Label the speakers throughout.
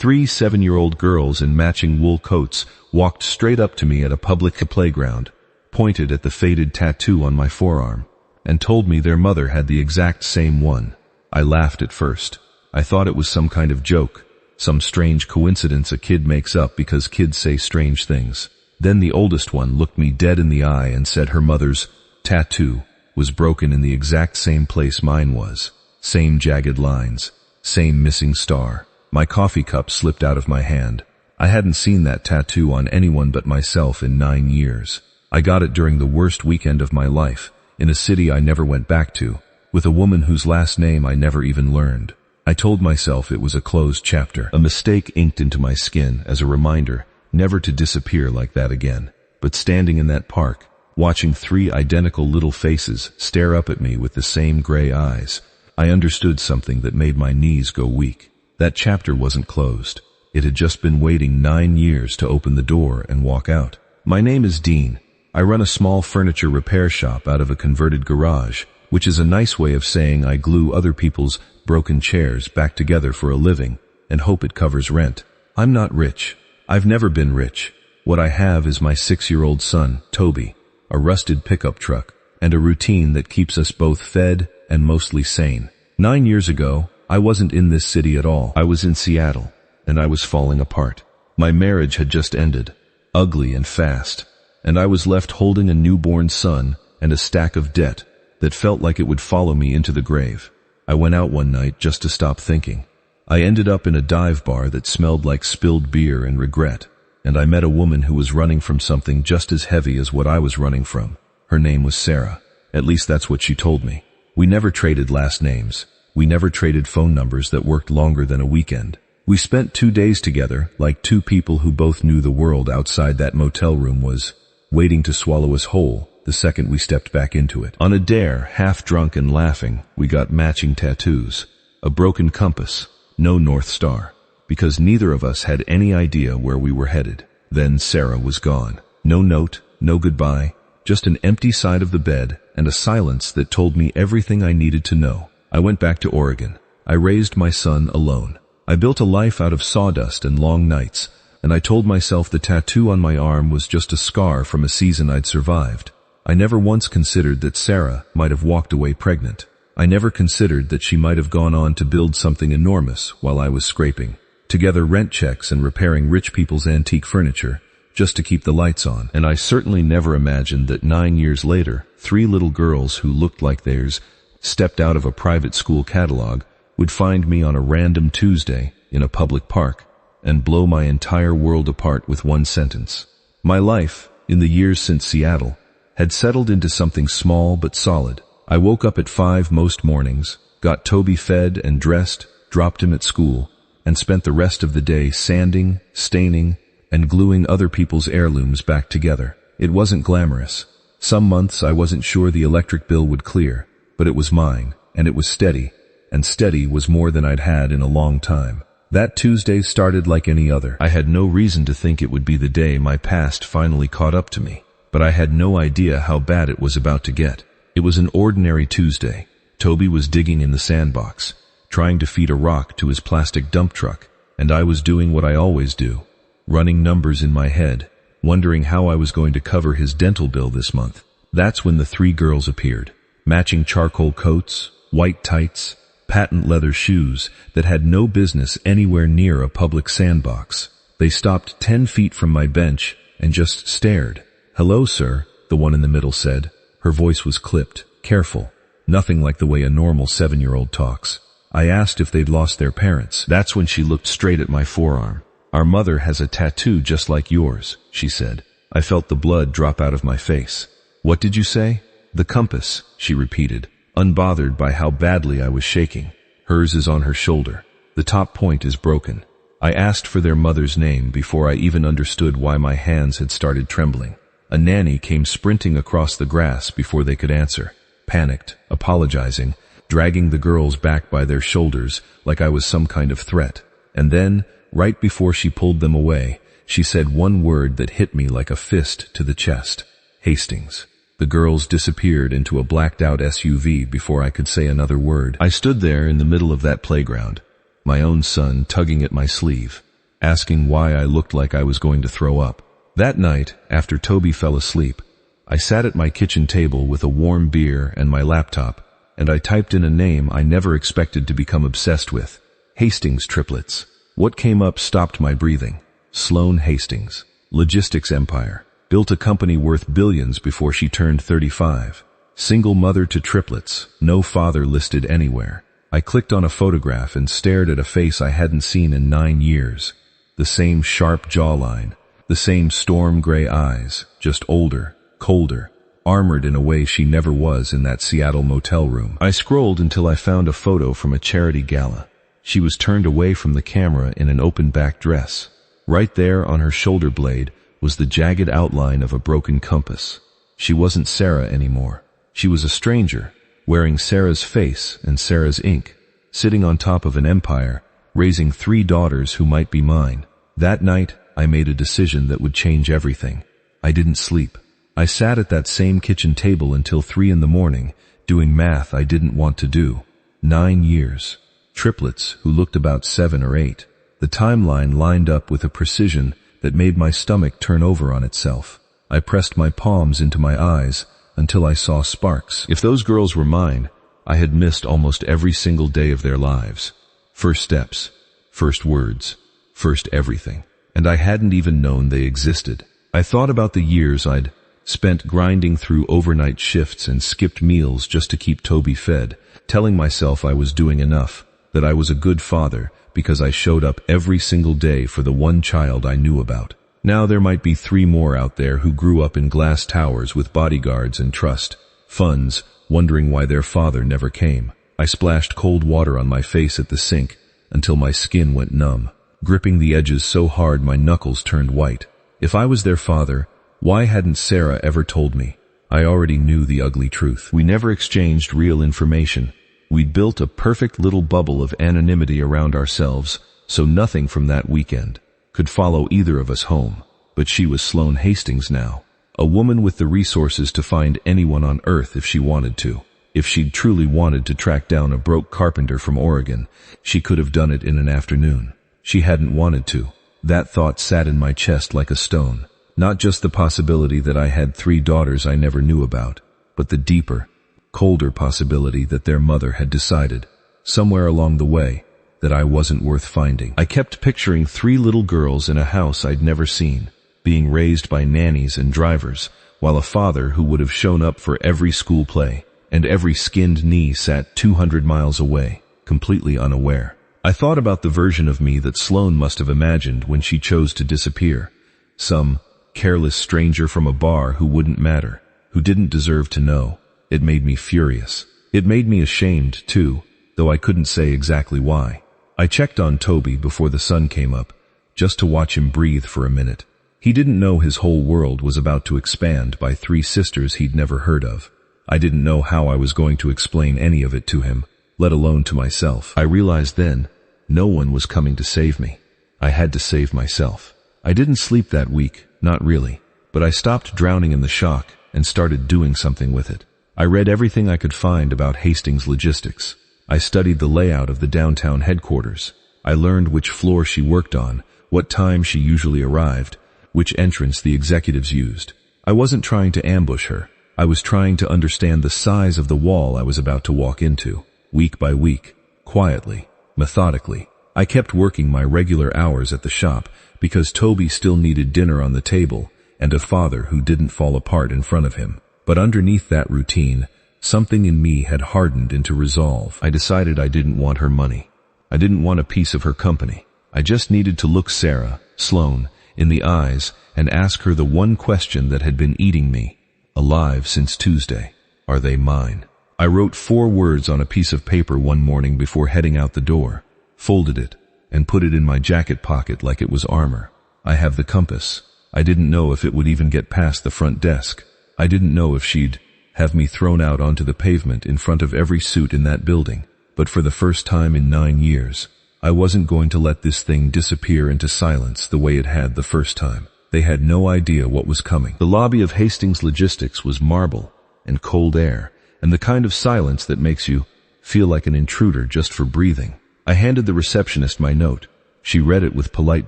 Speaker 1: 3 7-year-old girls in matching wool coats walked straight up to me at a public playground, pointed at the faded tattoo on my forearm, and told me their mother had the exact same one. I laughed at first. I thought it was some kind of joke, some strange coincidence a kid makes up because kids say strange things. Then the oldest one looked me dead in the eye and said her mother's tattoo was broken in the exact same place mine was. Same jagged lines, same missing star. My coffee cup slipped out of my hand. I hadn't seen that tattoo on anyone but myself in 9 years. I got it during the worst weekend of my life, in a city I never went back to, with a woman whose last name I never even learned. I told myself it was a closed chapter, a mistake inked into my skin as a reminder never to disappear like that again. But standing in that park, watching 3 identical little faces stare up at me with the same gray eyes, I understood something that made my knees go weak. That chapter wasn't closed. It had just been waiting 9 years to open the door and walk out. My name is Dean. I run a small furniture repair shop out of a converted garage, which is a nice way of saying I glue other people's broken chairs back together for a living and hope it covers rent. I'm not rich. I've never been rich. What I have is my 6-year-old son, Toby, a rusted pickup truck, and a routine that keeps us both fed and mostly sane. 9 years ago, I wasn't in this city at all. I was in Seattle, and I was falling apart. My marriage had just ended, ugly and fast, and I was left holding a newborn son and a stack of debt that felt like it would follow me into the grave. I went out one night just to stop thinking. I ended up in a dive bar that smelled like spilled beer and regret, and I met a woman who was running from something just as heavy as what I was running from. Her name was Sarah. At least that's what she told me. We never traded last names. We never traded phone numbers that worked longer than a weekend. We spent 2 days together like 2 people who both knew the world outside that motel room was waiting to swallow us whole the second we stepped back into it. On a dare, half drunk and laughing, we got matching tattoos. A broken compass, no North Star, because neither of us had any idea where we were headed. Then Sarah was gone. No note, no goodbye, just an empty side of the bed and a silence that told me everything I needed to know. I went back to Oregon. I raised my son alone. I built a life out of sawdust and long nights, and I told myself the tattoo on my arm was just a scar from a season I'd survived. I never once considered that Sarah might have walked away pregnant. I never considered that she might have gone on to build something enormous while I was scraping together rent checks and repairing rich people's antique furniture just to keep the lights on. And I certainly never imagined that 9 years later, 3 little girls who looked like theirs stepped out of a private school catalog would find me on a random Tuesday in a public park and blow my entire world apart with one sentence. My life, in the years since Seattle, had settled into something small but solid. I woke up at 5 most mornings, got Toby fed and dressed, dropped him at school, and spent the rest of the day sanding, staining, and gluing other people's heirlooms back together. It wasn't glamorous. Some months I wasn't sure the electric bill would clear, but it was mine, and it was steady, and steady was more than I'd had in a long time. That Tuesday started like any other. I had no reason to think it would be the day my past finally caught up to me, but I had no idea how bad it was about to get. It was an ordinary Tuesday. Toby was digging in the sandbox, trying to feed a rock to his plastic dump truck, and I was doing what I always do, running numbers in my head, wondering how I was going to cover his dental bill this month. That's when the 3 girls appeared, matching charcoal coats, white tights, patent leather shoes that had no business anywhere near a public sandbox. They stopped 10 feet from my bench and just stared. "Hello, sir," the one in the middle said. Her voice was clipped, careful, nothing like the way a normal 7-year-old talks. I asked if they'd lost their parents. That's when she looked straight at my forearm. "Our mother has a tattoo just like yours," she said. I felt the blood drop out of my face. "What did you say?" "The compass," she repeated, unbothered by how badly I was shaking. "Hers is on her shoulder. The top point is broken." I asked for their mother's name before I even understood why my hands had started trembling. A nanny came sprinting across the grass before they could answer, panicked, apologizing, dragging the girls back by their shoulders like I was some kind of threat. And then, right before she pulled them away, she said one word that hit me like a fist to the chest. "Hastings." The girls disappeared into a blacked-out SUV before I could say another word. I stood there in the middle of that playground, my own son tugging at my sleeve, asking why I looked like I was going to throw up. That night, after Toby fell asleep, I sat at my kitchen table with a warm beer and my laptop, and I typed in a name I never expected to become obsessed with. Hastings Triplets. What came up stopped my breathing. Sloane Hastings. Logistics empire. Built a company worth billions before she turned 35. Single mother to triplets. No father listed anywhere. I clicked on a photograph and stared at a face I hadn't seen in 9 years. The same sharp jawline. The same storm gray eyes, just older, colder, armored in a way she never was in that Seattle motel room. I scrolled until I found a photo from a charity gala. She was turned away from the camera in an open-back dress. Right there on her shoulder blade was the jagged outline of a broken compass. She wasn't Sarah anymore. She was a stranger, wearing Sarah's face and Sarah's ink, sitting on top of an empire, raising 3 daughters who might be mine. That night, I made a decision that would change everything. I didn't sleep. I sat at that same kitchen table until 3 a.m, doing math I didn't want to do. 9 years. Triplets who looked about 7 or 8. The timeline lined up with a precision that made my stomach turn over on itself. I pressed my palms into my eyes until I saw sparks. If those girls were mine, I had missed almost every single day of their lives. First steps, first words, first everything. And I hadn't even known they existed. I thought about the years I'd spent grinding through overnight shifts and skipped meals just to keep Toby fed, telling myself I was doing enough, that I was a good father because I showed up every single day for the one child I knew about. Now there might be 3 more out there who grew up in glass towers with bodyguards and trust funds, wondering why their father never came. I splashed cold water on my face at the sink until my skin went numb, gripping the edges so hard my knuckles turned white. If I was their father, why hadn't Sarah ever told me? I already knew the ugly truth. We never exchanged real information. We'd built a perfect little bubble of anonymity around ourselves, so nothing from that weekend could follow either of us home. But she was Sloane Hastings now, a woman with the resources to find anyone on earth if she wanted to. If she'd truly wanted to track down a broke carpenter from Oregon, she could have done it in an afternoon. She hadn't wanted to. That thought sat in my chest like a stone. Not just the possibility that I had 3 daughters I never knew about, but the deeper, colder possibility that their mother had decided, somewhere along the way, that I wasn't worth finding. I kept picturing 3 little girls in a house I'd never seen, being raised by nannies and drivers, while a father who would have shown up for every school play, and every skinned knee sat 200 miles away, completely unaware. I thought about the version of me that Sloane must have imagined when she chose to disappear. Some careless stranger from a bar who wouldn't matter, who didn't deserve to know. It made me furious. It made me ashamed, too, though I couldn't say exactly why. I checked on Toby before the sun came up, just to watch him breathe for a minute. He didn't know his whole world was about to expand by 3 sisters he'd never heard of. I didn't know how I was going to explain any of it to him, let alone to myself. I realized then, no one was coming to save me. I had to save myself. I didn't sleep that week, not really, but I stopped drowning in the shock and started doing something with it. I read everything I could find about Hastings logistics. I studied the layout of the downtown headquarters. I learned which floor she worked on, what time she usually arrived, which entrance the executives used. I wasn't trying to ambush her. I was trying to understand the size of the wall I was about to walk into. Week by week, quietly, methodically. I kept working my regular hours at the shop because Toby still needed dinner on the table and a father who didn't fall apart in front of him. But underneath that routine, something in me had hardened into resolve. I decided I didn't want her money. I didn't want a piece of her company. I just needed to look Sarah, Sloane, in the eyes and ask her the one question that had been eating me alive since Tuesday. Are they mine? I wrote 4 words on a piece of paper one morning before heading out the door, folded it, and put it in my jacket pocket like it was armor. I have the compass. I didn't know if it would even get past the front desk. I didn't know if she'd have me thrown out onto the pavement in front of every suit in that building. But for the first time in 9 years, I wasn't going to let this thing disappear into silence the way it had the first time. They had no idea what was coming. The lobby of Hastings Logistics was marble and cold air, and the kind of silence that makes you feel like an intruder just for breathing. I handed the receptionist my note. She read it with polite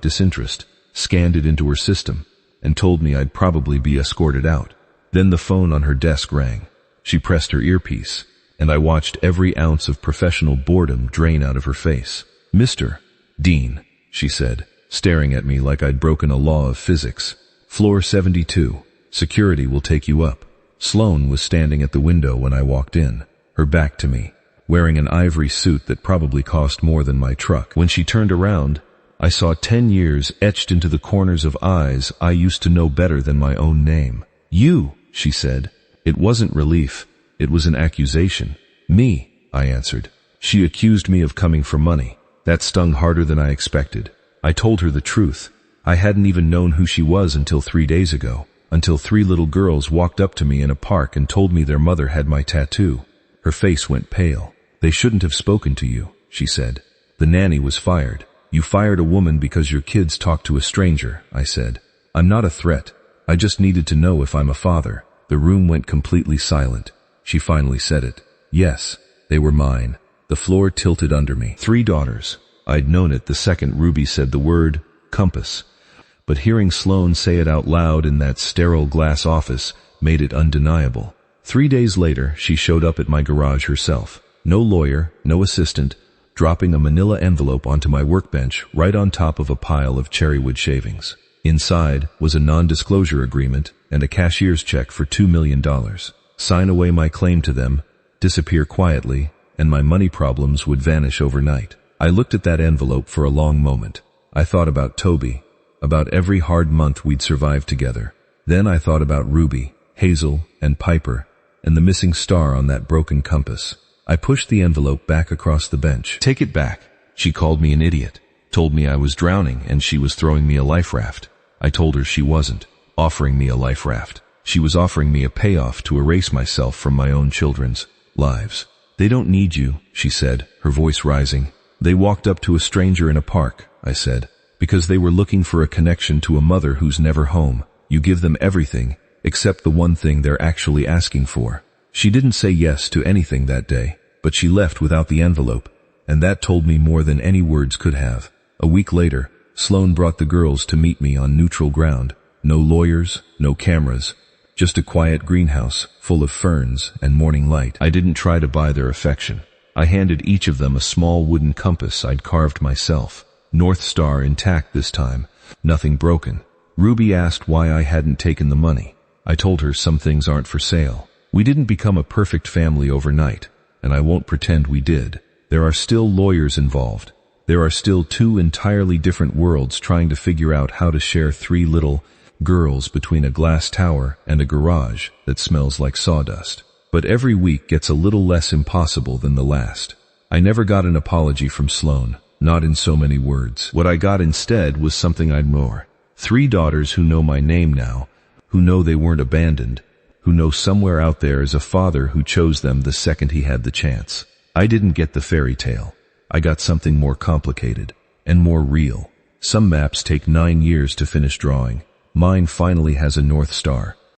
Speaker 1: disinterest, scanned it into her system, and told me I'd probably be escorted out. Then the phone on her desk rang. She pressed her earpiece, and I watched every ounce of professional boredom drain out of her face. "Mr. Dean," she said, staring at me like I'd broken a law of physics. "Floor 72. Security will take you up." Sloane was standing at the window when I walked in, her back to me, wearing an ivory suit that probably cost more than my truck. When she turned around, I saw 10 years etched into the corners of eyes I used to know better than my own name. "You," she said. It wasn't relief, it was an accusation. "Me," I answered. She accused me of coming for money. That stung harder than I expected. I told her the truth. I hadn't even known who she was until 3 days ago, until 3 little girls walked up to me in a park and told me their mother had my tattoo. Her face went pale. "They shouldn't have spoken to you," she said. "The nanny was fired." "You fired a woman because your kids talked to a stranger," I said. "I'm not a threat. I just needed to know if I'm a father." The room went completely silent. She finally said it. "Yes, they were mine." The floor tilted under me. 3 daughters. I'd known it the second Ruby said the word compass. But hearing Sloane say it out loud in that sterile glass office made it undeniable. 3 days later, she showed up at my garage herself. No lawyer, no assistant, dropping a manila envelope onto my workbench right on top of a pile of cherrywood shavings. Inside was a non-disclosure agreement and a cashier's check for $2 million. Sign away my claim to them, disappear quietly, and my money problems would vanish overnight. I looked at that envelope for a long moment. I thought about Toby, about every hard month we'd survived together. Then I thought about Ruby, Hazel, and Piper, and the missing star on that broken compass. I pushed the envelope back across the bench. "Take it back." She called me an idiot, told me I was drowning and she was throwing me a life raft. I told her she wasn't offering me a life raft. She was offering me a payoff to erase myself from my own children's lives. "They don't need you," she said, her voice rising. "They walked up to a stranger in a park," I said, "because they were looking for a connection to a mother who's never home. You give them everything, except the one thing they're actually asking for." She didn't say yes to anything that day, but she left without the envelope, and that told me more than any words could have. A week later, Sloane brought the girls to meet me on neutral ground. No lawyers, no cameras, just a quiet greenhouse full of ferns and morning light. I didn't try to buy their affection. I handed each of them a small wooden compass I'd carved myself. North Star intact this time, nothing broken. Ruby asked why I hadn't taken the money. I told her some things aren't for sale. We didn't become a perfect family overnight, and I won't pretend we did. There are still lawyers involved. There are still 2 entirely different worlds trying to figure out how to share 3 little girls between a glass tower and a garage that smells like sawdust. But every week gets a little less impossible than the last. I never got an apology from Sloane, not in so many words. What I got instead was something I'd more. 3 daughters who know my name now, who know they weren't abandoned, who know somewhere out there is a father who chose them the second he had the chance. I didn't get the fairy tale. I got something more complicated and more real. Some maps take 9 years to finish drawing. Mine finally has a North Star,